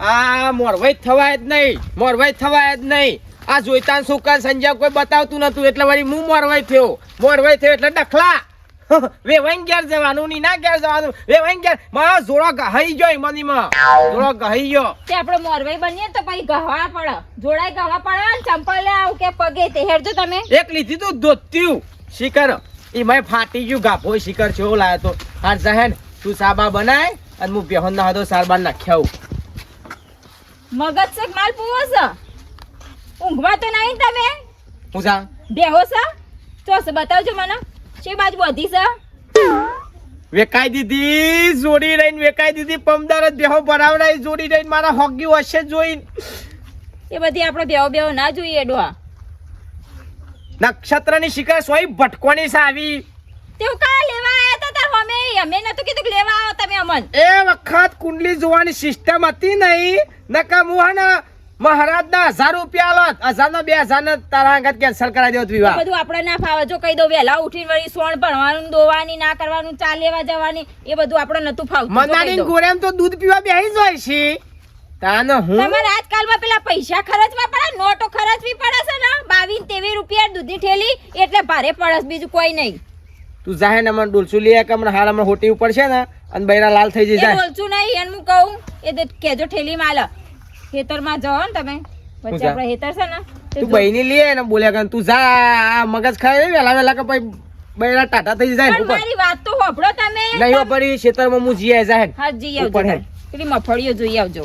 આ મોરવાઈ થવાય જ નહીં આ જોઈતા સુકા સંજય કોઈ બતાવતું નતું એટલે વળી હું મોરવાઈ થયો એટલે ડખલા વેવાઈ ઘેર જવાનું ની ના ઘેર જવાનું વેવાઈ ઘેર મારા જોડો ગહાઈ ગયો મનીમાં જોડો ગહાઈ ગયો તે આપણે મોરવાઈ બનીએ તો પછી ગહવા પડે જોડાઈ ગહવા પડે ને ચંપલ લે આવ કે પગે તે હેરજો તમે એક લીધી તો દોત્યું શિખર ઈ મેં ફાટી ગયું ગાભો શિખર છે લાયો તો હાર જહેન તું સાબા બનાય અને હું બેહન ના હતો સારબાર નાખ્યા મગજ છે માલ પૂવો છે ઊંઘવા તો નહીં તમે હું જા બેહો છે ચોસ બતાવજો મને છે બાજુ બધી છે વેકાઈ દીધી જોડી રહીને વેકાઈ દીધી પમદાર જ બેહો બરાવડાઈ જોડી રહીને મારા હોગી હશે જોઈને એ બધી આપણે બેહો બેહો ના જોઈએ ડોહા નક્ષત્રની શિખર સોઈ ભટકોની સાવી તેવું કા લેવા આયા તા તાર અમે નતું કીધું કે લેવા આવો તમે અમન એ વખત કુંડલી જોવાની સિસ્ટમ હતી નહીં નકા મુહાના મહારાજના 1000 રૂપિયા આલોત 1000 ના 2000 ના તારા અંગત કેન્સલ કરાવી દેવત વિવાહ બધું આપણે ના ફાવે જો કહી દો વેલા ઉઠીને વળી સોણ ભણવાનું દોવાની ના કરવાનું ચા લેવા જવાની એ બધું આપણે નતું ફાવતું મનાની ગોરેમ તો દૂધ પીવા બેહી જાય છે તાનો હું તમારે આજકાલમાં પેલા પૈસા ખર્ચવા પડે નોટો ખર્ચવી પડે છે ને 22-23 રૂપિયા દૂધની ઠેલી એટલે ભારે પડે બીજું કોઈ નહીં તું જાહે ને મને ડોલસુ લે કે હમણાં હાલ હમણાં હોટી ઉપર છે ને અને બૈરા લાલ થઈ જાય ડોલસુ નહીં એનું કહું એ કેજો ઠેલી માલ ખેતરમાં જાઓ ને તમે વચ્ચે આપણે ખેતર છે ને તું બહેની લે ને બોલ્યા કે તું જા મગજ ખાય વેલા કે પછી બૈરા ટાટા થઈ જાય પણ મારી વાત તો હોભળો તમે નહીં પડી ખેતરમાં હું જીએ જાહે હા જી આવજો પેલી મફળીઓ જોઈ આવજો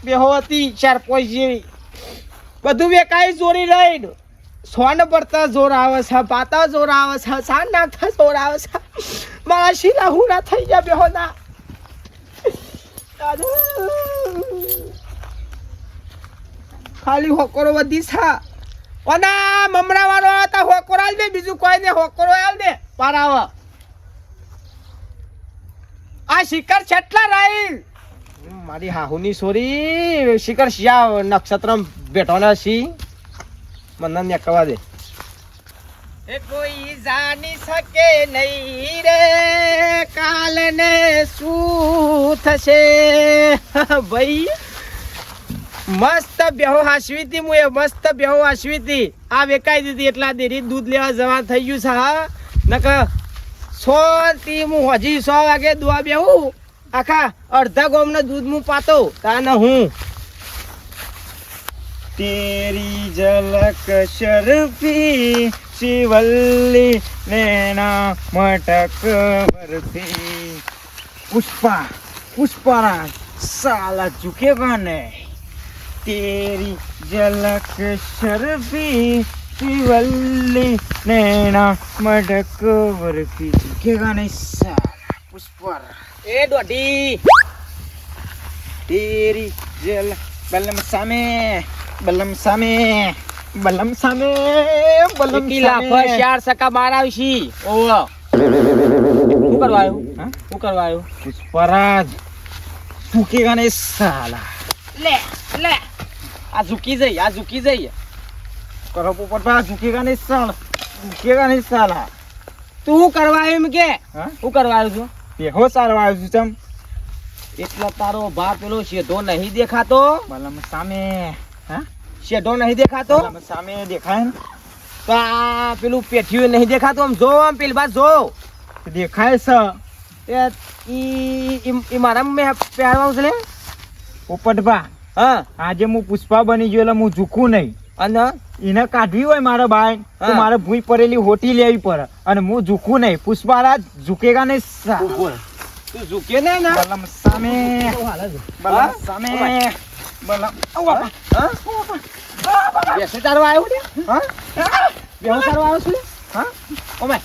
બેહોતી 4-5 જેવી બધું વેકાઈ જોરી રહી સોન પડતા જોર આવે છે પાતા જોર આવે છે સાન નાખતા જોર આવે છે મારા શીલા હુના થઈ ગયા બેહોના ખાલી હોકોરો વધી છે ઓના મમરા વાળો હતા હોકોરો આલ દે બીજું કોઈ ને હોકોરો આલ દે પારાવ આ શિખર છેટલા રાઈલ મારી હાહુની સોરી શિખર શિયા નક્ષત્રમ બેઠોના છી મને ને કવા દે એ કોઈ જાણી શકે નહીં રે કાલને શું થશે ભાઈ મસ્ત બેહો હાસવીતી મુએ મસ્ત બેહો હાસવીતી આ વેકાઈ દીધી એટલા દેરી દૂધ લેવા જવા થઈ ગયું છે હા નક 100 થી હું હજી 100 વાગે દુઆ બેહું આખા અડધા ગોમનો દૂધ હું પાતો તાને હું તેરી ઝલક શરફી શિવલ્લી નૈના મટક બરફી પુષ્પા સાલા ઝુકેગા નહીં तेरी झलक शर्फी शिवल्ली नैना मटक बर्फी झुकेगा नहीं साला पुष्पर ए डोडी तेरी झलक बलम सामे કિલા પર 4 સકા બાર આવશી ઓવો શું કરવાયો પુષ્પરાજ ઝુકેગા નહીં સાલા લે આ ઝુકી જઈ કરો પોપટ પા ઝુકેગા નહીં સાલા તું કરવાયો એમ કે હું કરવાયો છું પેહો સારવાયો છું ચમ એટલો તારો ભા પેલો શેઢો નહીં દેખાતો બલમ સામે શેઢો નહીં દેખાતો બલમ સામે દેખાય ને તો આ પેલું પેઠિયું નહીં દેખાતું આમ જો આમ પેલી બાદ જો દેખાય છે ઈ મારા મેં પહેરવાનું છે લે પોપટભા હા આજે હું પુષ્પા બની ગયો એટલે હું ઝૂકું નહીં અને એને કાઢવી હોય મારા બાઈ તો મારે ભૂઈ પડેલી હોટી લેવી પડે અને હું ઝૂકું નહીં પુષ્પારાજ ઝૂકેગા નહીં તું ઝૂકે નહીં ને બલમ સામે બેસે તારો આવ્યો ને હા બેહો તારો આવ્યો છું હા ઓમે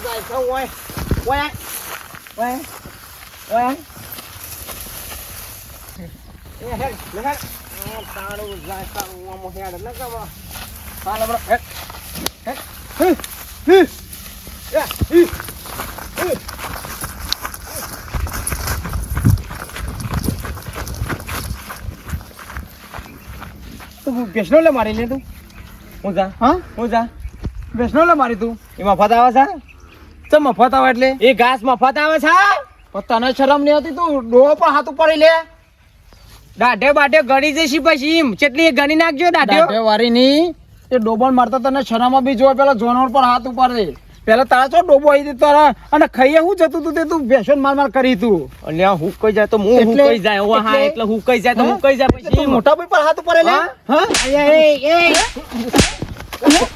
જાય છે ઓય એ હે લે તારો જાય તા મો હેડ ન કવા હાલ બરો તું ભેંસનો લે મારી લે તું હું જા હા હું જા ભેંસનો લે મારી તું એ મફત આવે છે તો મફત આવે એટલે એ ઘાસ મફત આવે છે પણ તને શરમ નહીં હતી તું ડોહો પણ હાથ ઉપર લે દાઢે બાઢે ગળી જઈશી પછી એમ કેટલી ગણી નાખજો દાઢે વારી ની એ ડોબણ મારતા તને શરમ બી જોવે પેલા જોનોર પર હાથ ઉપર દે પેલા તારા છો ડોબો આવી દે તારા અને ખાઈએ હું જતું તું તે તું ભેંસો માર કરી તું અને હું કઈ જાય તો હું એટલે- કઈ જાય ઓ હા એટલે હું કઈ જાય તો હું કઈ જાય પછી તું મોટા ભાઈ પર હાથ ઉપર લે હા? હા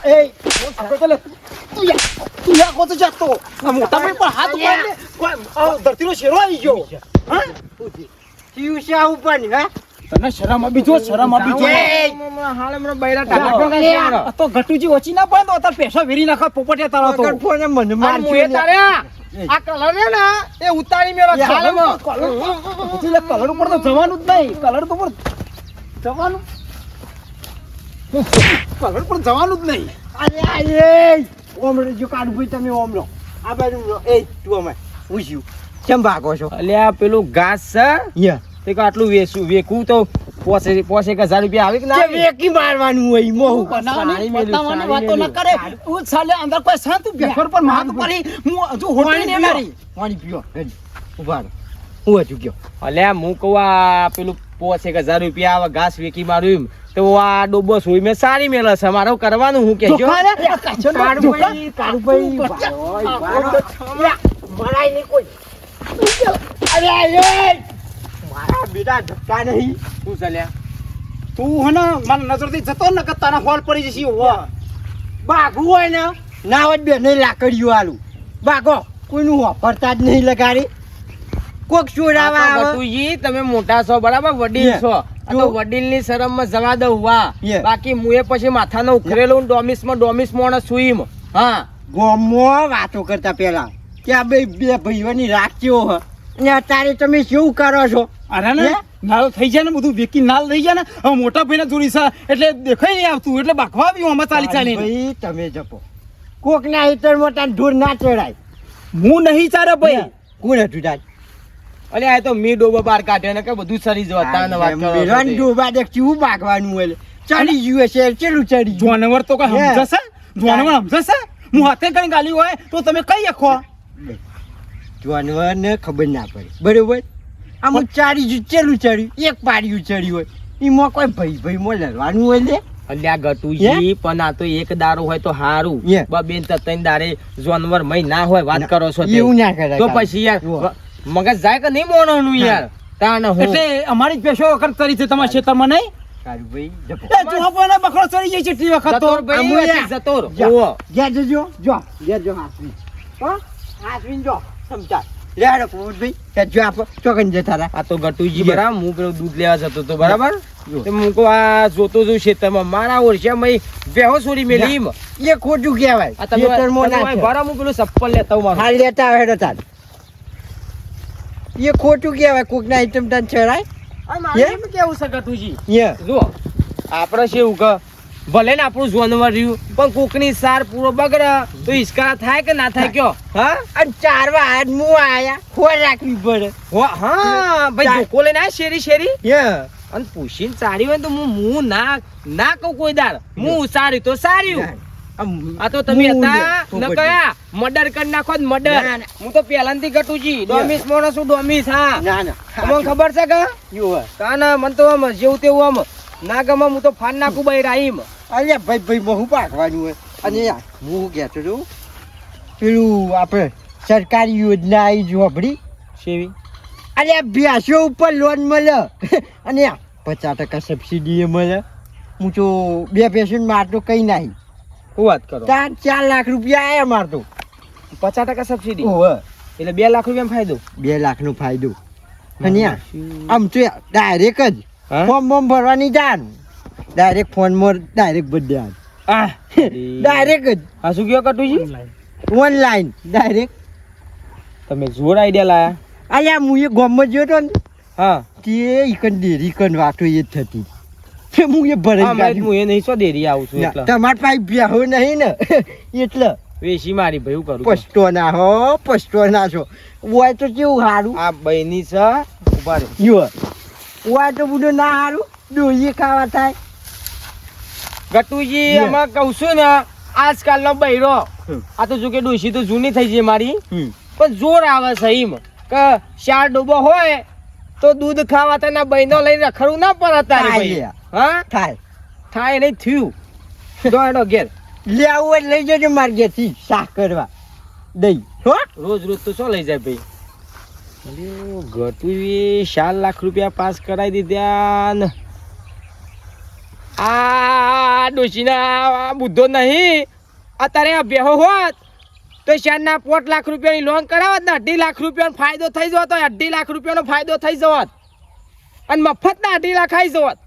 એ આપણે તો લે તું યા કોતો જાતો આ મોટા ભાઈ પર હાથ ઉપર લે આ ધરતીનો શેરો આવી ગયો હા થયું છે આવું પણ હે તને શરમ આવી જો શરમ આવી જો હાલ હમણાં બૈરા આ ટાકા તો ગટુજી ઓછી ના પડે તો તાર પૈસા વેરી નાખા પોપટિયા તારા તો વગર ફોને મને આ મારજો મુએ તારે આ કલર ને એ ઉતારી મેલો હાલમાં કલર ઉપર તો જવાનું જ નહીં કલર તો પર જવાનું કલર પર જવાનું જ નહીં અરે ઓમરો જો કાઢ ભાઈ તમે ઓમરો આ બાજુ એ તું અમે પૂછ્યું કેમ ભાગો છો અલ્યા પેલું ઘાસ છે યા તે કે આટલું વેકું તો પોસે 1000 રૂપિયા આવે કે ના કે આવે? વેકી મારવાનું હોય મોહ બનાવવાની મેલું, બતાવવાની સારી વાતો ન મેલું. કરે તું સાલે અંદર કોઈ શાંત બેફર પર માથ પડી હું હજુ હોટલ પાણી ને પીઓ મારી પાણી પીઓ હેડ ઉભા રહો હું હજુ ગયો અલ્યા હું કહું આ પેલું 1000 રૂપિયા આવે ઘાસ વેકી મારું એમ તો આ ડોબો સોઈ મેં સારી મેલે છે મારું કરવાનું હું કેજો જોખા રે, આ કાચો નો કાઢ જોખા. ભાઈ કાઢ ભાઈ મરાય નહીં કોઈ અરે એ મારા બેટા ધક્કા નહીં શું ચાલ્યા તું હે ને મારા નજરથી જતો ને કે તારા હોલ પડી જશે વાહ બાગું હોય ને ના હોય બે નહીં લાકડીઓ આલું બાગો કોઈનું વાપરતા જ નહીં લગાડી કોક ચોરાવા આ તો આવે ગટુજી તમે મોટા છો બરાબર વડીલ Yeah. છો આ તો વડીલની શરમમાં જવા દઉં વાહ Yeah. બાકી મુએ પછી માથાનો ઉખરેલું ડોમિસમાં ડોમિસ મોણસ સુઈમ હા ગોમમાં વાતો કરતા પેલા કે આ બે ભાઈઓની રાખ કેવો હ ને અત્યારે તમે શું કરો છો અરે ને હે? નાળ થઈ જાય ને બધું વેકી નાલ થઈ જાય ને હવે મોટા ભાઈને જોડી છે એટલે દેખાય નહીં આવતું એટલે બાખવા આવ્યું આમાં ચાલી ચાલીને ભાઈ તમે જપો કોક ના હિતરમાં તાર ઢોર ના ચડાય હું નહીં ચારે ભાઈ કોણ હતું તાર અલ્યા આ તો મી ડોબો બાર કાઢ્યો ને કે બધું સરી જવા તાને વાત કરો છો મેરવાન તે. ડોબા દેખ કેવું ભાગવાનું હોય ચડી ગયું હશે ચેલું ચડી ગયું જાનવર તો કઈ Yeah. સમજશે જાનવર સમજશે હું હાથે કઈ ગાલી હોય તો તમે કઈ અખો જાનવર ને ખબર ના પડે બરોબર આમ ચારી જ ચેલું ચડ્યું એક પાડ્યું ચડ્યું હોય એમાં કોઈ ભાઈ માં લડવાનું હોય લે અલ્યા ગટુજી પણ આ તો એક દારો હોય તો હારું Yeah. બેન તતન દારે જાનવર મય ના હોય વાત કરો છો તે. એવું ના કરે તો પછી યાર મગજ જાય કે નહીં મોણોનું યાર તાને હું એટલે અમારી જ પેશો વખત કરી છે તમારા ખેતરમાં નહીં તારું ભાઈ જપો એ જોવાને બકરો ચડી જાય છે એટલી વખત તો જતોર ભાઈ અમૂલ્યા. એથી જતોર જા. ઓવો. ઘેર જજો જો ઘેર જો હાથવી હો હાથવીને જો સમજા લેડો પોપટભાઈ કે જો આપો ચોકન જતા રહા આ તો ગટુજી Yeah. બરાબર હું પેલું દૂધ લેવા જતો તો બરાબર જો. તે હું કહું આ જોતો જોઉં ખેતરમાં મારા ઓરછામાં બેહો છોડી મેલી એમ. એ ખોટું કહેવાય આ તમે ખેતરમાં ના છે. બરાબર હું પેલું ચપ્પલ લેતા હું મારું. હાલ લેતા આવે હેડો તાર એ ખોટું કહેવાય કોક ના આઈટમ તાર ચડાય આ મારે એમ કેવું છે ગટુજી એ જુઓ આપણે શું કે ભલે ને આપણું જાનવર રહ્યું પણ કોકની સાર પૂરો બગડે તો હિસકા થાય કે ના થાય કયો હા અને ચારવા આજ હું આયા ખોર રાખવી પડે હા ભાઈ ચાર- ધોકો લઈને આય શેરી એ અને પૂછીને સારી હોય ને તો હું ના કહું કોઈ દાડ હું સારી તો સાર્યું આ તો તમે હતા ન કયા મર્ડર કરી નાખો ને મર્ડર ના, ના. હું તો પહેલાથી ગટુજી ડોમિસ મોણસ હું ડોમિસ હા ના ના તમને ખબર છે કે યુ કાના મન તો આમ જેવું તેવું આમ ના ગમે હું તો ફાન નાખું બહાર આવીમ અરે ભાઈ બહુ પાકવાનું હોય અને યાર હું કહેતો છું પેલું આપણે સરકારી યોજના આવી જોબડી શેવી અરે આ ભેંસો ઉપર લોન મળે અને આ 50% સબસિડી એ મળે હું તો 2 ભેંસો મારતો કઈ નહીં શું વાત કરો 4 લાખ રૂપિયા આયા મારતો 50% સબસિડી ઓહો એટલે 2 લાખ રૂપિયા ફાયદો 2 લાખનો ફાયદો અને યાર આમ તો ડાયરેક્ટ જ હા? ફોર્મ ભરવાની જાન ડાયરેક્ટ ફોનમાં ડાયરેક્ટ બધે આ ડાયરેક્ટ જ આ શું કયો કટુજી ઓનલાઈન ડાયરેક્ટ તમે જોર આઈડિયા લાયા અલ્યા હું એ ગામમાં ગયો તો ને હા તે ઈકન ડેરી કન વાતો એ જ થતી તે હું એ ભરાઈ હા, મેં હું એ નહીં સો દેરી આવું છું એટલે તમાર પાસે બેહો નહીં ને એટલે વેશી મારી ભાઈ હું કરું છું. પસ્તો ના હો પસ્તો ના છો હોય તો કેવું સારું આ બહેની છે ઉભા રહો યો હોય તો બધું ના સારું દોઈએ ખાવા થાય ગટુજી લે. અમે કહું છું ને આજકાલનો બૈરો હમ. આ તો જો કે ડોશી તો જૂની થઈ છે મારી હમ. પણ જોર આવે છે એમ કે 4 ડોબો હોય તો દૂધ ખાવા તેના બહેનો લઈને રખડવું ના પડે તારે થાય ભાઈ લે. હા થાય થાય નહીં થયું દોડો ઘેર લે આવું હોય લઈ જજો માર ઘેરથી શાક કરવા દહીં હો રોજ રોજ તો શું લઈ જાય ભાઈ ગટુજી 4 લાખ રૂપિયા પાસ કરાવી દીધા ને આ ડોશીના બુદ્ધો નહીં અત્યારે આ બેહો હોત તો 4 લાખ રૂપિયાની લોન કરાવત ને 2.5 લાખ રૂપિયાનો ફાયદો થઈ જતો 2.5 લાખ રૂપિયાનો ફાયદો થઈ જવત અને મફતના 2.5 લાખ આવી જવત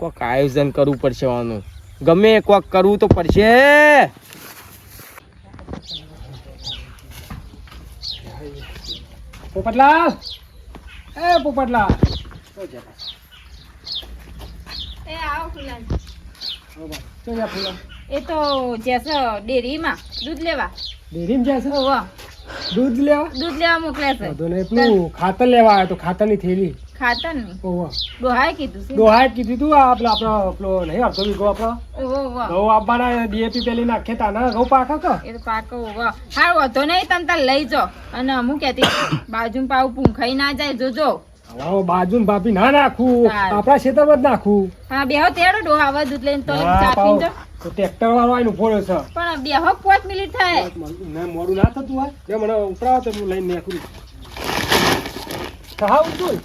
કોક આયોજન કરવું પડશે આનું ગમે કોક કરવું તો પડશે પોપટલાલ એ પોપટલાલ એ આવો ફુલાન. શું છે ફૂલા એ તો જેસે ડેરીમાં દૂધ લેવા. ડેરીમાં જાય છે ઓવા દૂધ લેવા દૂધ લેવા મોકલ્યા છે. વાંધો નહીં પેલું ખાતર લેવા આવ્યો તો ખાતરની થેલી ખાતર ને ઓવા ડોહાએ કીધું છે. દોહાએ કીધું તું આપણો પેલો નહીં અડધો વીઘો આપણો ઓવા ઘઉં આપવાના ડીએપી પેલી નાખે તાના ઘઉં પાકા કે એ તો પાકો ઓવા હાર વધો નહીં તમ તાર લઈ જો અને હું કહેતી બાજુ પાવ પૂંખાઈ ના જાય જોજો. હવે બાજુ ભાભી ના નાખું સારું. આપણા ખેતરમાં જ નાખું હા બેહો તેડો ડોહા આવા દૂધ લઈને તો હા, ચાપીને પાવ. જો. તો ટ્રેક્ટર વાળો આવીને ઉભો રહ્યો છે પણ બેહો 5 મિનિટ થાય. ના મોડું ના થતું હોય જે મને ઉપરાવો તો હું લઈને નાખું ખાવ તું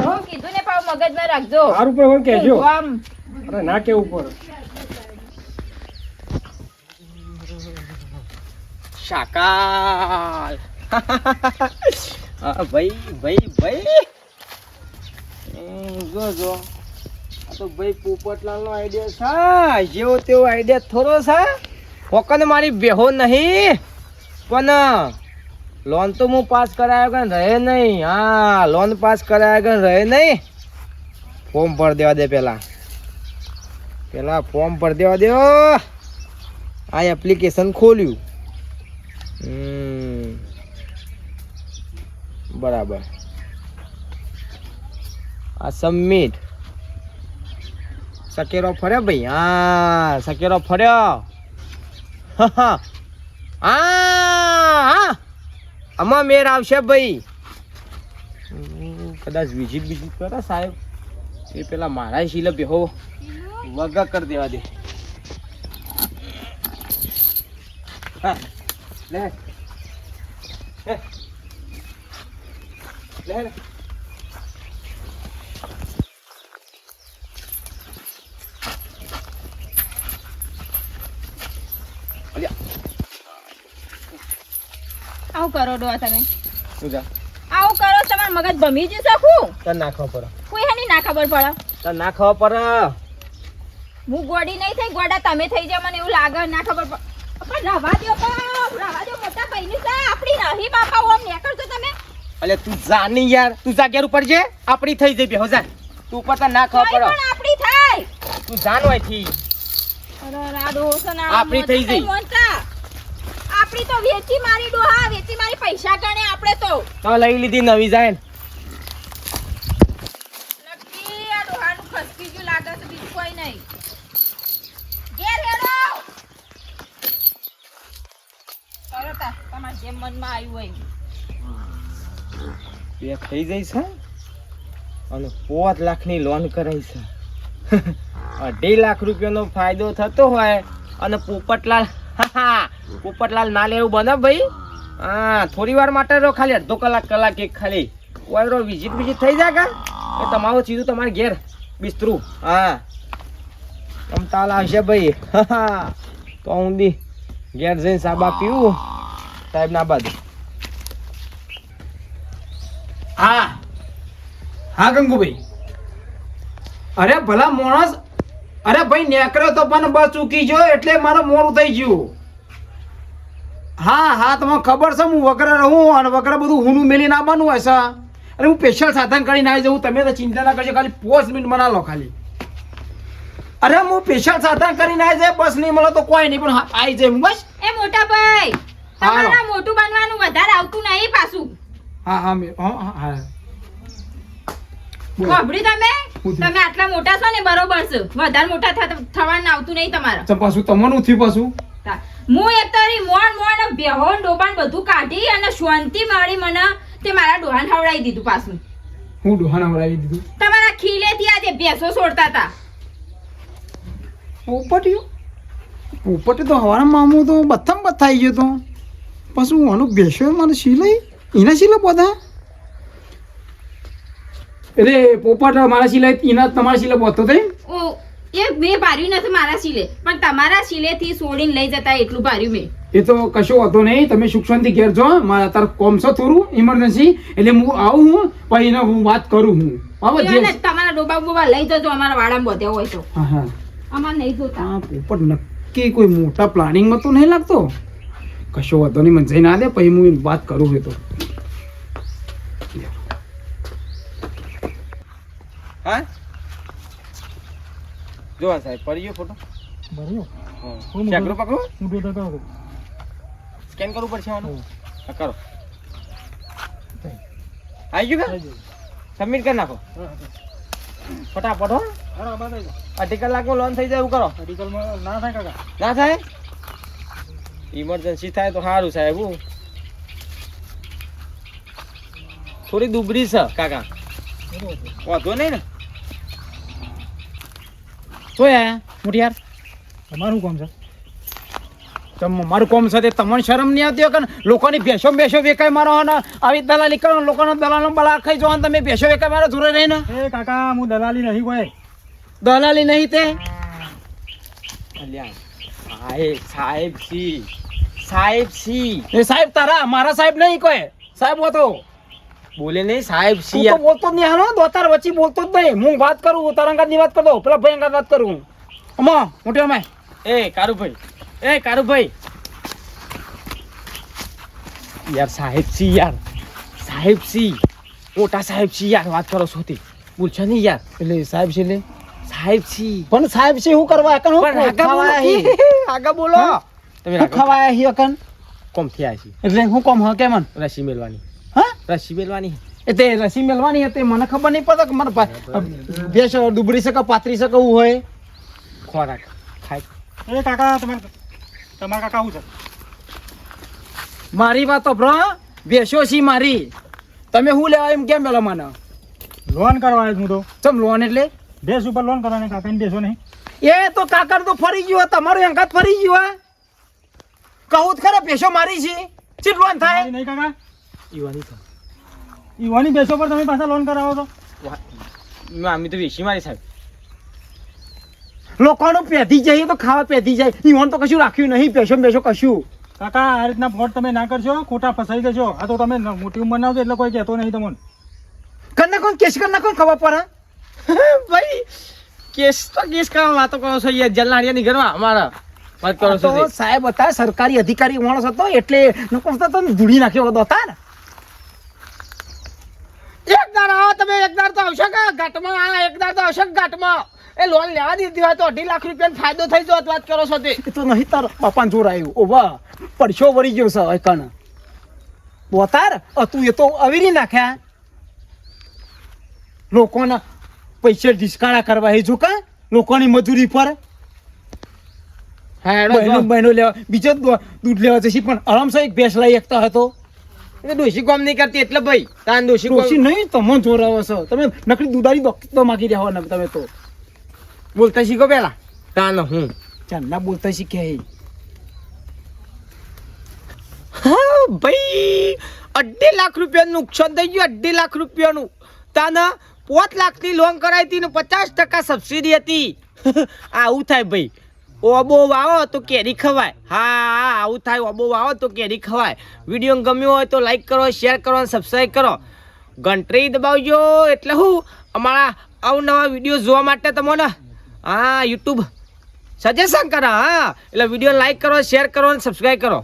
હું કીધું ને પાવ મગજમાં રાખજો. સારું પર હું કહેજો આમ અરે ના કેવું પર શાકાલ હા ભાઈ જો જો આ તો ભાઈ પોપટલાલનો આઈડિયા છે જેવો તેવો આઈડિયા થોડો છે ફોકન મારી બેહો નહીં પણ લોન તો હું પાસ કરાયો કે રહે નહીં હા લોન પાસ કરાયો કે રહે નહીં ફોર્મ ભર દેવા દે પેલા ફોર્મ ભર દેવા દો આ એપ્લિકેશન ખોલ્યું બરાબર આ સબમિટ સકેરો ફર્યો ભાઈ હા સકેરો ફર્યો હા આમાં મેર આવશે ભાઈ કદાચ વિઝિટ કરે સાહેબ એ પેલા મારા શીલે બેહો વગા કરી દેવા દે હા લે લે આવું કરો ડોહા તમે તું જા આવું કરો તમાર મગજ ભમી જશે હું તને ના ખબર પડે કોઈ હેની ના ખબર પડે. તને ના ખબર પડે હું ગોડી નહીં થઈ ગોડા તમે થઈ જાય મને એવું લાગે ના ખબર પડે. પણ રવા દો મોટા ભાઈની છે આપણી નહીં બાપા ઓમ નીકળજો તમે. અલે તું જા નહીં યાર તું જા ઘેર ઉપર છે આપણી થઈ જઈ બેહો જા તું ઉપર તને ના ખબર કોઈ પડે પણ આપણી થાય. તું જાન હોયથી અરે રાડો છે ના આપણી થઈ ગઈ. આપણી તો વેચી મારી ડોહા વેચી મારી પૈસા ગણે આપણે તો તો લઈ લીધી નવી જાય ને નક્કી આ ડોહાનું ખસકી ગયું લાગે છે બીજું કોઈ નહીં. ઘેર હેડો તરત તમારા જેમ મનમાં આવ્યું હોય બે થઈ જઈ છે અને 5 લાખની લોન કરાઈ છે 2.5 લાખ રૂપિયાનો ફાયદો થતો હોય અને પોપટલાલ ના લેવું બને ભાઈ હા થોડી વાર માટે રહો ખાલી અડધો કલાક એક ખાલી વાયરો વિઝિટ થઈ જાય કા એ તમારું સીધું તમારે ઘેર બિસ્તરું હા તમ તાલ આવશે ભાઈ તો હું દી ઘેર જઈને સાબા પીવું સાહેબ ના બાદ હા ગંગુભાઈ અરે ભલા માણસ અરે ભાઈ નેકર્યો તો પણ બસ ચૂકી ગયો એટલે મારે મોડું થઈ ગયું હા તમને ખબર છે હું વગર રહું અને વગર બધું હુનું મેલી નાખવાનું હોય છે અરે હું સ્પેશિયલ સાધન કરીને આવી જાઉં તમે તો ચિંતા ના કરજો ખાલી 5 મિનિટ મના લો ખાલી અરે હું સ્પેશિયલ સાધન કરીને આવી જાય બસ નહીં મળે તો કોઈ નહીં પણ આવી જાય હું બસ એ મોટા ભાઈ હા. તમારા મોટું બનવાનું વધારે આવતું નહીં પાછું હા મેં હા વાપરી તમે આટલા મોટા છો ને બરોબર છે વધારે મોટા થવાનું આવતું નહીં તમારે તો પાછું તમારું થયું પાછું હું એક તારી મોણ બેહોન ડોબાન બધું કાઢી અને શાંતિ મળી મને તે મારા ડોહાન ખવડાવી દીધું પાછું હું ડોહાને વળાવી દીધું તમારા ખીલેથી આજે ભેંસો છોડતા હતા પોપટ તો હવાના મામું તો બથમ બથાઈ ગયો તો પાછું આનું બેસો મને સિલાઈ એના સિલાઈ બધા એટલે પોપટ મારા સિલાઈ એના તમારા સિલાઈ બોતો થઈ ઓ એક બે પાર્યું નથી મારા સિલે પણ તમારા સિલેથી છોડીને લઈ જતા એટલું પાર્યું મેં એ તો કશો હતો નહીં તમે સુખ શાંતિ ઘેર જો મારા તાર કોમ છે થોડું ઇમરજન્સી એટલે હું આવું હું પછી એને હું વાત કરું હું તમારા ડોબા બોબા લઈ જજો અમારા વાડામાં બધે હોય તો હા હા અમારે નહીં જોતા આ પોપટ નક્કી કોઈ મોટા પ્લાનિંગમાં તો નહીં લાગતો કશો વાંધો નહીં મને જઈને આ દે પછી હું એની વાત કરું હોય તો હા જો સાહેબ પડી ગયો ફોટો ચેકરો પકડો સ્કેન કરવું પડશે આનું કરો આવી ગયું કે સબમિટ કરી નાખો ફટાફટ હો અઢી કલાકમાં લોન થઈ જાય એવું કરો ના થાય કાકા ના થાય ઇમરજન્સી થાય તો સારું સાહેબ થોડી દુબળી છે કાકા વાંધો નહીં ને શું યાર મોટી યાર તમારું કોમ છે મારું કોમ છે તે તમને શરમ નહીં આવતી કે લોકોની ભેંસો વેકાય મારો ને આવી દલાલી કરો લોકોનો દલાલનો બલા ખાઈ જવાનું તમે ભેંસો વેકાય મારો જોડે રહીને એ કાકા હું દલાલી નહીં કોઈ દલાલી નહીં તે સાહેબ સી એ સાહેબ તારા મારા સાહેબ નહીં કોઈ સાહેબ હતો બોલે નહીં સાહેબ સી તો બોલતો જ નહીં હાલો દોતાર વચ્ચે બોલતો જ નહીં હું વાત કરું તારંગાની વાત કરતો પેલા ભાઈ અંગાત વાત કરું અમા મોટી અમાય એ કારુભાઈ યાર સાહેબ સી મોટા સાહેબ સી યાર વાત કરો છો તે બોલશો નહીં યાર એટલે સાહેબ છે એટલે સાહેબ સી પણ સાહેબ છે શું કરવા કણ આગળ બોલો તમે ખવાયા હી અકન કોમ થયા છે એટલે હું કોમ હ કેમન રસી મેલવાની હા રસી મેલવાની તે રસી મેલવાની હતી મને ખબર નહીં પડે કે મને ભેંસ ડુબડી શકે પાતરી શકે એવું હોય ખોરાક ખાય એ કાકા તમારા કાકા શું છે મારી વાત તો બ્રો ભેંસો છી મારી તમે શું લેવા એમ કેમ મેલો મને લોન કરવા હું તો ચમ લોન એટલે બેસ ઉપર લોન કરવાની કાકાને બેસો નહીં એ તો કાકા તો ફરી ગયો તમારું અંગાત ફરી ગયો કહું જ ખરા ભેંસો મારી છે ચીટ લોન થાય નહીં કાકા ઈવાની તો ઈવાની બેસો પર તમે પાછા લોન કરાવો તો અમે તો વેચી મારી સાહેબ લોકોનું પેધી જાય તો ખાવા પેધી જાય ઈવન તો કશું રાખ્યું નહીં ભેંસો કશું કાકા આ રીતના ફ્રોડ તમે ના કરશો ખોટા ફસાઈ જશો આ તો તમે મોટી ઉંમર ના છો એટલે કોઈ કહેતો નહીં તમને કરના કોણ કેસ કરના કોણ ખબર પડે ભાઈ કેસ કરવા વાતો કરો છો યાર જલનારિયાની ઘરમાં અમારા વાત કરો છો તો સાહેબ હતા સરકારી અધિકારી માણસ હતો એટલે નકો તો ધૂળી નાખ્યો હતો તાર એકદાર આવો તમે એકદાર તો આવશે કે ઘાટમાં એકદાર તો આવશે ઘાટમાં એ લોન લેવા દીધી હોય તો 2.5 લાખ રૂપિયાનો ફાયદો થઈ જતો વાત કરો છો તે તો નહીં તાર બાપાને જોર આવ્યું ઓવા પડશો વળી ગયો છે એકણ બોતાર તું એ તો અવીરી નાખ્યા લોકોના પૈસા ડિસ્કાણા કરવા હે જો કા લોકોની મજૂરી પર બહેનો લેવા બીજો દૂધ લેવા જશે પણ આરામસર એક ભેંસ લઈ એકતા હતો એટલે ડોશી કોમ નહીં કરતી એટલે ભાઈ તાન ડોશી નહીં તમે જોરાવો છો તમે નકલી દુધારી તો માગી રહ્યા હો તમે તો બોલતા શીખો પેલા તાન હું ચાંદના બોલતા શીખે હા ભાઈ 2.5 લાખ રૂપિયાનું નુકસાન થઈ ગયું 2.5 લાખ રૂપિયાનું તાના 5 લાખની લોન કરાવી હતી ને 50% સબસિડી હતી આવું થાય ભાઈ ઓબો વાવો તો કેરી ખવાય હા આવું થાય ઓબો વાવો તો કેરી ખવાય વિડીયો ગમ્યો હોય તો લાઈક કરો શેર કરો અને સબસ્ક્રાઈબ કરો ઘંટડી દબાવજો એટલે હું અમારા અવનવા વિડીયો જોવા માટે તમને હા યુટ્યુબ સજેશન કરો હા એટલે વિડીયો લાઈક કરો શેર કરો અને સબસ્ક્રાઈબ કરો